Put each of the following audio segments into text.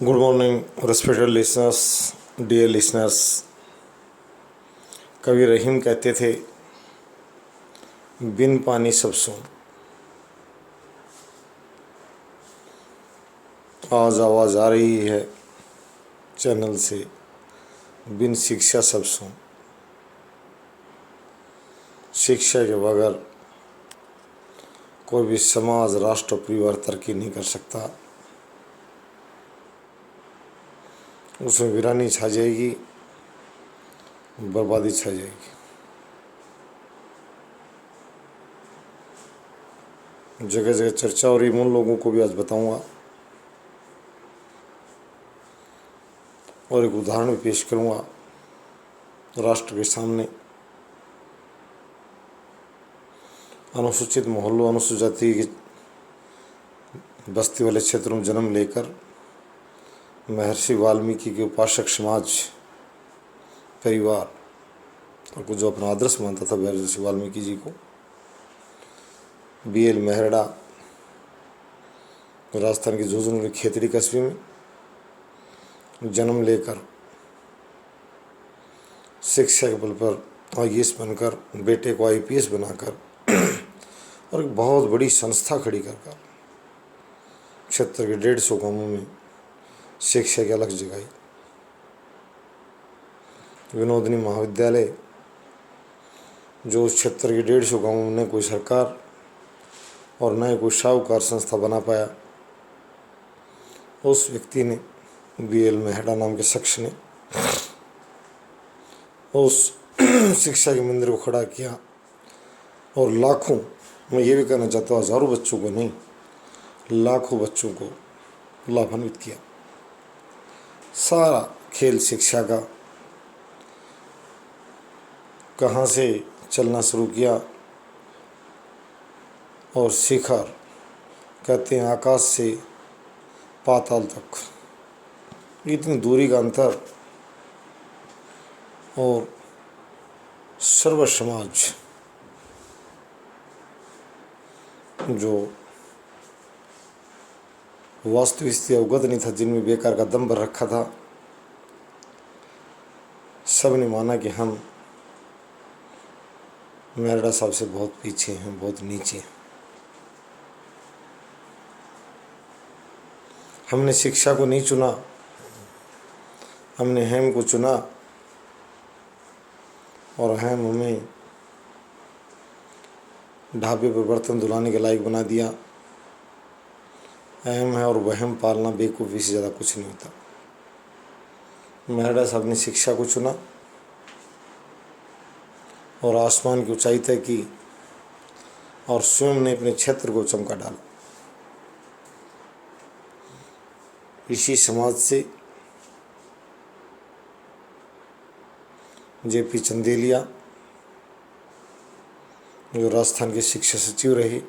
Good morning, respected listeners, dear listeners. कवि रहीम कहते थे, बिन पानी सब सून। आज आवाज़ आ रही है चैनल से, बिन शिक्षा सब सून। शिक्षा के बगैर कोई भी समाज, राष्ट्र, परिवार तरक्की नहीं कर सकता। उसमें वीरानी छा जाएगी, बर्बादी छा जाएगी। जगह जगह चर्चा हो रही, उन लोगों को भी आज बताऊंगा और एक उदाहरण भी पेश करूंगा राष्ट्र के सामने। अनुसूचित मोहल्लों, अनुसूचित जाति की बस्ती वाले क्षेत्रों में जन्म लेकर महर्षि वाल्मीकि के उपासक समाज, परिवार को जो अपना आदर्श मानता था महर्षि वाल्मीकि जी को, BL मेहरड़ा राजस्थान के झुंझुनू के खेतड़ी कस्बे में जन्म लेकर शिक्षा के बल पर IAS बनकर, बेटे को IPS बनाकर और एक बहुत बड़ी संस्था खड़ी कर क्षेत्र के 150 गांवों में शिक्षा की अलग जगाई। विनोदनी महाविद्यालय जो उस क्षेत्र के 150 गांवों में न कोई सरकार और न कोई साहूकार संस्था बना पाया, उस व्यक्ति ने, BL मेहड़ा नाम के शख्स ने, उस शिक्षा के मंदिर को खड़ा किया और लाखों, मैं ये भी कहना चाहता हूँ हज़ारों बच्चों को नहीं, लाखों बच्चों को लाभान्वित किया। सारा खेल शिक्षा का कहाँ से चलना शुरू किया और शिखर, कहते हैं आकाश से पाताल तक, इतनी दूरी का अंतर। और सर्व समाज जो वास्तविक स्थिति अवगत नहीं था, जिनमें बेकार का दम भर रखा था, सब ने माना कि हम मेहरड़ा साहब से बहुत पीछे हैं, बहुत नीचे हैं। हमने शिक्षा को नहीं चुना, हमने हेम को चुना और हेम हमें ढाबे पर बर्तन धुलाने के लायक बना दिया। अहम है और वहम पालना बेवकूफ़ी से ज़्यादा कुछ नहीं होता। मेहरड़ा साहब ने शिक्षा को चुना और आसमान की ऊंचाई तय की और स्वयं ने अपने क्षेत्र को चमका डाला। इसी समाज से JP चंदेलिया जो राजस्थान के शिक्षा सचिव रहे,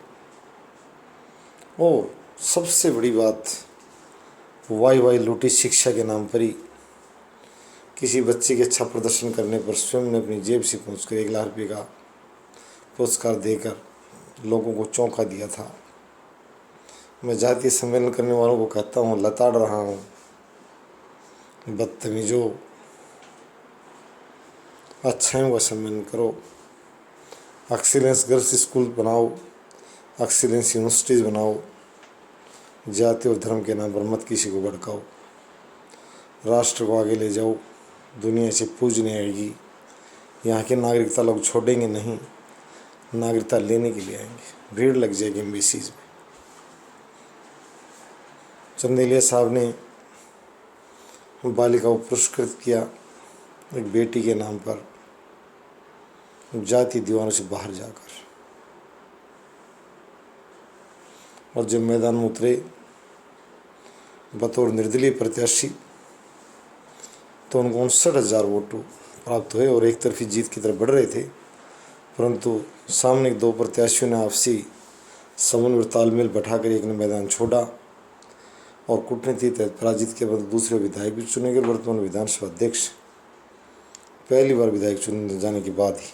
और सबसे बड़ी बात, वाई लूटी शिक्षा के नाम पर ही किसी बच्चे के अच्छा प्रदर्शन करने पर स्वयं ने अपनी जेब से पहुँचकर 1 लाख रुपये का पुरस्कार देकर लोगों को चौंका दिया था। मैं जातीय सम्मेलन करने वालों को कहता हूँ, लताड़ रहा हूँ, बदतमीजों, अच्छाइयों का सम्मेलन करो, एक्सीलेंस गर्ल्स स्कूल बनाओ, एक्सीलेंस यूनिवर्सिटीज़ बनाओ, जाति और धर्म के नाम पर मत किसी को भड़काओ, राष्ट्र को आगे ले जाओ, दुनिया से पूजने आएगी। यहाँ की नागरिकता लोग छोड़ेंगे नहीं, नागरिकता लेने के लिए आएंगे, भीड़ लग जाएगी एम्बेसीज में। चंदेलिया साहब ने बालिका को पुरस्कृत किया एक बेटी के नाम पर, जाति दीवानों से बाहर जाकर। और जब मैदान में उतरे बतौर निर्दलीय प्रत्याशी तो उनको 59,000 वोट प्राप्त हुए और एक तरफी जीत की तरफ बढ़ रहे थे, परंतु सामने 2 प्रत्याशियों ने आपसी समन्वय तालमेल बैठाकर एक ने मैदान छोड़ा और कूटनीति तहत पराजित के बाद दूसरे विधायक भी चुने गए। वर्तमान विधानसभा अध्यक्ष पहली बार विधायक चुने जाने के बाद ही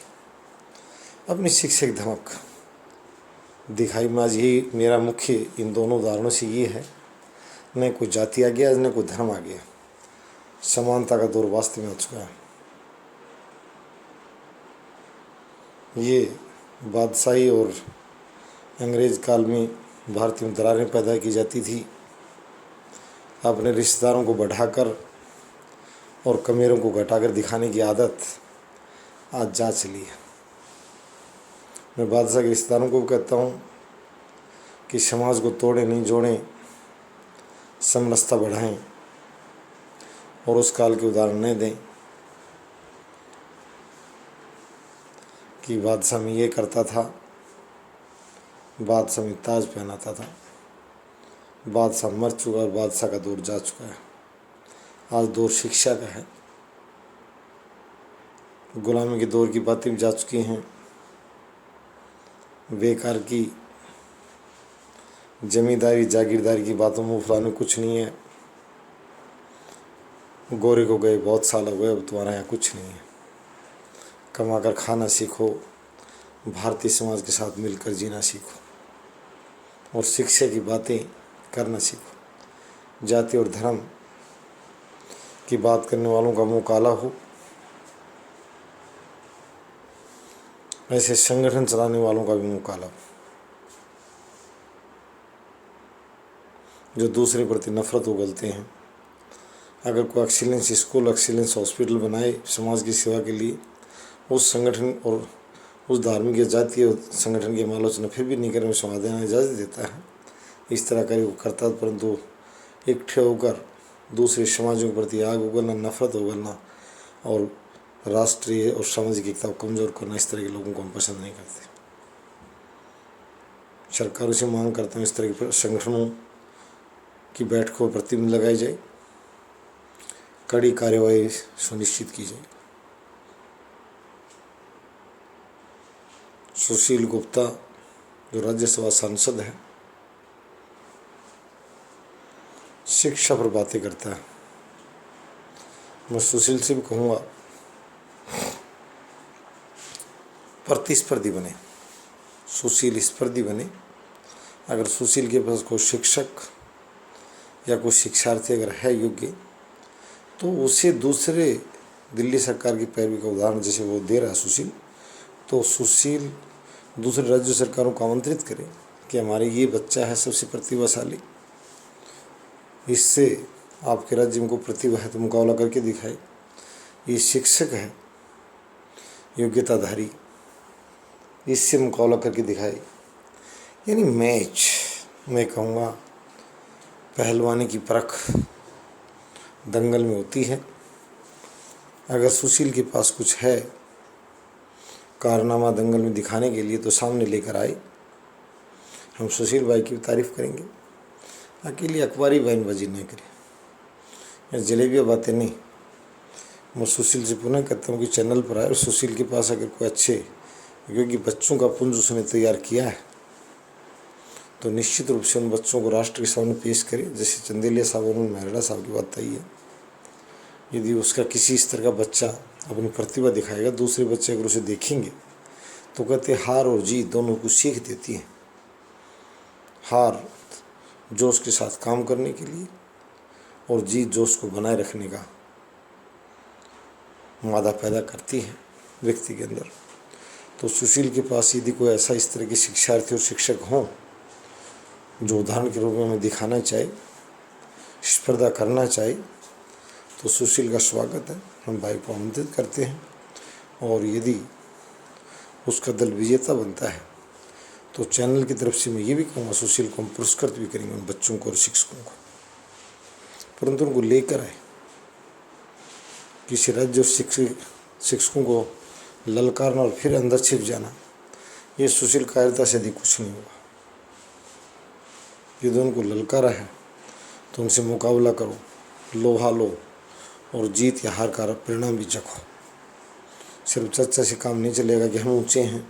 अपनी शिक्षा की धमक दिखाई। में आज यही मेरा मुख्य इन दोनों उदाहरणों से ये है न कोई जाति आ गया, न कोई धर्म आ गया। समानता का दौर वास्तव में आ चुका है। ये बादशाही और अंग्रेज काल में भारतीय में दरारें पैदा की जाती थी। अपने रिश्तेदारों को बढ़ाकर और कमेरों को घटाकर दिखाने की आदत आज जा चली है। मैं बादशाह के रिश्तेदारों को भी कहता हूँ कि समाज को तोड़ें नहीं जोड़ें, समरसता बढ़ाएं और उस काल के उदाहरण नहीं दें कि बादशाह में ये करता था, बादशाह में ताज पहनाता था। बादशाह मर चुका और बादशाह का दौर जा चुका है। आज दौर शिक्षा का है। गुलामी के दौर की बातें भी जा चुकी हैं। बेकार की जमींदारी जागीरदारी की बातों में फुलाने कुछ नहीं है। गोरे को गए बहुत साल हो गए, अब तुम्हारे यहाँ कुछ नहीं है। कमाकर खाना सीखो, भारतीय समाज के साथ मिलकर जीना सीखो और शिक्षा की बातें करना सीखो। जाति और धर्म की बात करने वालों का मुंह काला हो, ऐसे संगठन चलाने वालों का भी मुंह काला हो। जो दूसरे प्रति नफरत उगलते हैं। अगर कोई एक्सीलेंस स्कूल, एक्सीलेंस हॉस्पिटल बनाए समाज की सेवा के लिए, उस संगठन और उस धार्मिक या जातीय संगठन की आलोचना फिर भी नहीं करने में समाधान इजाज़त देता है। इस तरह का वो करता है, परंतु इकट्ठे होकर दूसरे समाजों के प्रति आग उगलना, नफरत उगलना और राष्ट्रीय और सामाजिक एकता को कमज़ोर करना, इस तरह के लोगों को हम पसंद नहीं करते। सरकारों से मांग करते हैं इस तरह के संगठनों की बैठकों पर प्रतिबंध लगाई जाए, कड़ी कार्यवाही सुनिश्चित की जाए। सुशील गुप्ता जो राज्यसभा सांसद है, शिक्षा पर बातें करता है। मैं सुशील से भी कहूँगा प्रतिस्पर्धी बने, सुशील स्पर्धी बने। अगर सुशील के पास कोई शिक्षक या कोई शिक्षार्थी अगर है योग्य, तो उसे दूसरे दिल्ली सरकार की पैरवी का उदाहरण जैसे वो दे रहा है सुशील, तो सुशील दूसरे राज्य सरकारों को आमंत्रित करे कि हमारे ये बच्चा है सबसे प्रतिभाशाली, इससे आपके राज्य में को प्रतिभा है तो मुकाबला करके दिखाए। ये शिक्षक है योग्यताधारी, इससे मुकाबला करके दिखाए। यानी मैच, मैं कहूँगा पहलवानी की परख दंगल में होती है। अगर सुशील के पास कुछ है कारनामा दंगल में दिखाने के लिए, तो सामने लेकर आए। हम सुशील भाई की तारीफ़ करेंगे, अकेली अखबारी बयानबाजी नहीं करें, या जलेबिया बातें नहीं। मैं सुशील से पुनः कहता हूँ कि चैनल पर आए और सुशील के पास अगर कोई अच्छे, क्योंकि बच्चों का पुंज उसने तैयार किया है, तो निश्चित रूप से उन बच्चों को राष्ट्र के सामने पेश करे। जैसे चंदेलिया साहब और मेहरा साहब की बात आई है, यदि उसका किसी स्तर का बच्चा अपनी प्रतिभा दिखाएगा, दूसरे बच्चे अगर उसे देखेंगे तो कहते हार और जीत दोनों को सीख देती है। हार जोश के साथ काम करने के लिए और जीत जोश को बनाए रखने का मादा पैदा करती है व्यक्ति के अंदर। तो सुशील के पास यदि कोई ऐसा इस तरह के शिक्षार्थी और शिक्षक हों जो उदाहरण के रूप में हमें दिखाना चाहे, स्पर्धा करना चाहे, तो सुशील का स्वागत है। हम भाई को आमंत्रित करते हैं और यदि उसका दल विजेता बनता है तो चैनल की तरफ से मैं ये भी कहूँगा सुशील को हम पुरस्कृत भी करेंगे, उन बच्चों को और शिक्षकों को, परंतु उनको लेकर आए। किसी राज्य शिक्षकों को ललकारना और फिर अंदर छिप जाना, ये सुशील कायरता से अधिक कुछ नहीं होगा। यदि उनको ललकारा है तो उनसे मुकाबला करो, लोहा लो और जीत या हार का परिणाम भी चखो। सिर्फ चर्चा से काम नहीं चलेगा कि हम ऊंचे हैं।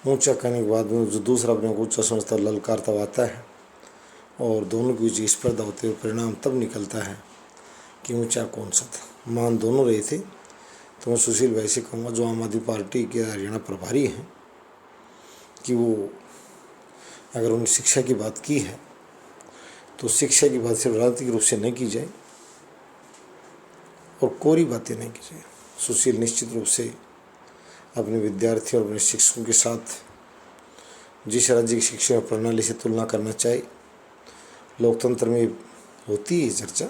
ऊंचा करने के बाद में जो दूसरा अपने को ऊंचा समझता है, ललकार तब आता है और दोनों की बीच स्पर्धा होते हुए परिणाम तब निकलता है कि ऊंचा कौन सा था। मान दोनों रहे थे। तो मैं सुशील भाई से कहूँगा जो आम आदमी पार्टी के हरियाणा प्रभारी हैं कि वो अगर उन्होंने शिक्षा की बात की है तो शिक्षा की बात सिर्फ राजनीतिक रूप से नहीं की जाए और कोरी बातें नहीं की जाए। सुशील निश्चित रूप से अपने विद्यार्थियों और अपने शिक्षकों के साथ जिस राज्य की शिक्षा प्रणाली से तुलना करना चाहे, लोकतंत्र में होती है चर्चा,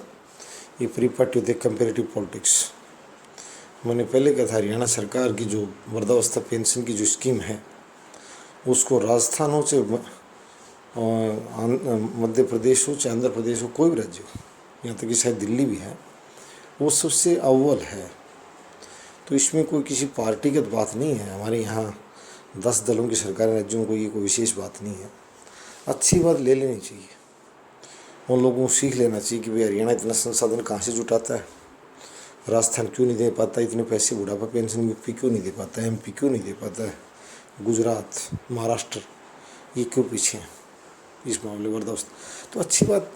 ये परिपाटी होती है कंपेरेटिव पॉलिटिक्स। मैंने पहले कहा था, हरियाणा सरकार की जो वृद्धावस्था पेंशन की जो स्कीम है उसको राजस्थान हो चाहे मध्य प्रदेश हो चाहे आंध्र प्रदेश हो, कोई भी राज्य हो, यहाँ तक कि शायद दिल्ली भी है, वो सबसे अव्वल है। तो इसमें कोई किसी पार्टीगत बात नहीं है। हमारे यहाँ 10 दलों की सरकारी राज्यों में कोई विशेष बात नहीं है। अच्छी बात ले लेनी चाहिए, उन लोगों को सीख लेना चाहिए कि भाई हरियाणा इतना संसाधन कहाँ से जुटाता है, राजस्थान क्यों नहीं दे पाता इतने पैसे, बुढ़ापा पेंशन यूपी क्यों नहीं दे पाता है, एमपी क्यों नहीं दे पाता है, गुजरात, महाराष्ट्र ये क्यों पीछे हैं इस मामले में वृद्धावस्था। तो अच्छी बात,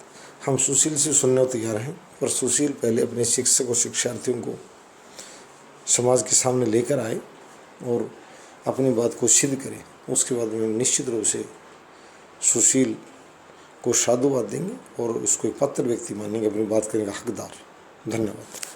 हम सुशील से सुनने को तैयार हैं, पर सुशील पहले अपने शिक्षक और शिक्षार्थियों को समाज के सामने लेकर आए और अपनी बात को सिद्ध करें। उसके बाद में निश्चित रूप से सुशील को साधुवाद देंगे और उसको एक पात्र व्यक्ति मानेंगे, अपनी बात करने का हकदार। धन्यवाद।